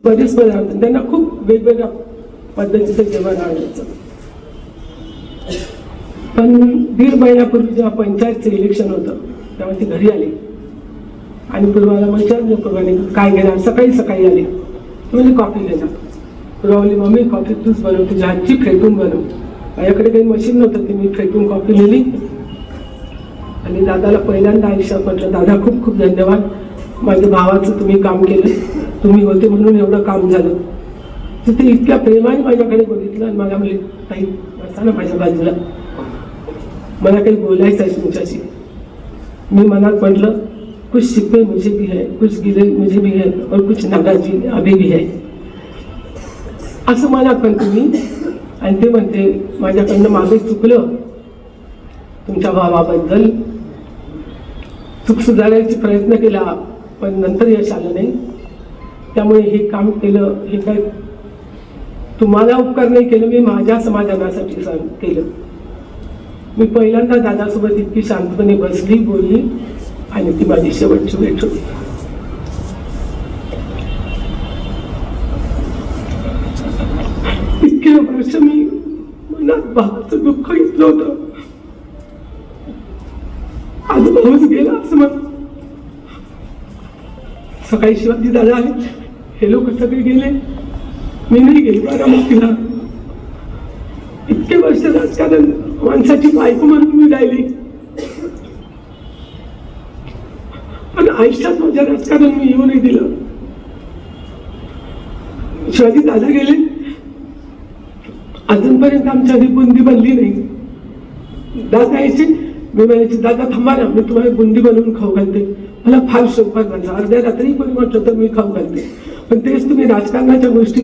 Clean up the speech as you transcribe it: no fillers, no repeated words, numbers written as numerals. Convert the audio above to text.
बरेच पदार्थ त्यांना खूप वेगवेगळ्या पद्धतीचं जेवण आवडायचं. पण 1.5 महिन्यापूर्वी जेव्हा पंचायतचं इलेक्शन होतं तेव्हा ती घरी आली आणि पूर्वाला विचारलं, पूर्वाने काय घेणार, सकाळी आली. म्हणजे कॉफी घेणार. पूर्वाली मम्मी कॉफी तूच बनव, तुझ्या हातची फेटून बनव. माझ्याकडे काही मशीन नव्हतं ती मी फेटून कॉफी नेली आणि दादाला पहिल्यांदा आयुष्यात म्हटलं, दादा खूप खूप धन्यवाद, माझ्या भावाचं तुम्ही काम केलं, तुम्ही होते म्हणून एवढं काम झालं. तिथे इतक्या प्रेमाने माझ्याकडे बघितलं आणि मला म्हणले, ताई बसा ना माझ्या बाजूला, मला काही बोलायचं आहे तुमच्याशी. मी मनात म्हटलं, कुछ शिकवे मुझे भी है, कुछ गिले मुझे भी है और कुछ नाराजी अभी भी है, असं मनात म्हणते मी. आणि ते म्हणते, माझ्याकडनं मागे चुकलं, तुमच्या भावाबद्दल चूक सुधारायचा प्रयत्न केला पण नंतर यश आलं नाही, त्यामुळे हे काम केलं. हे काय तुम्हाला उपकार नाही केलं, मी माझ्या समाधानासाठी केलं. मी पहिल्यांदा दादासोबत इतकी शांतपणे बसली, बोलली आणि ती माझी शेवटची भेट होती. इतके वर्ष मी मनात भावाचं दुःख इतलं होतं, आज भाऊच गेला असं म्हणत. सकाळी शिवाजी दादा आले, हे लोक सगळे गेले, मी नाही गेली बारामतीला. इतके वर्ष राजकारण माणसाची बायको म्हणून मी राहिली, पण आयुष्यात माझ्या राजकारण मी येऊ नाही दिलं. शिवाजी दादा गेले, अजूनपर्यंत आमच्या घरी बुंदी बनली नाही. दादा यायचे, मी म्हणायची, दादा थांबा ना, मी तुम्हाला बुंदी बनवून खाऊ घालते. मला फार शोक वाटला, अर्ध्या रात्री कोणी म्हटलं तर मी खाऊ घालते, पण तेच तुम्ही राजकारणाच्या गोष्टी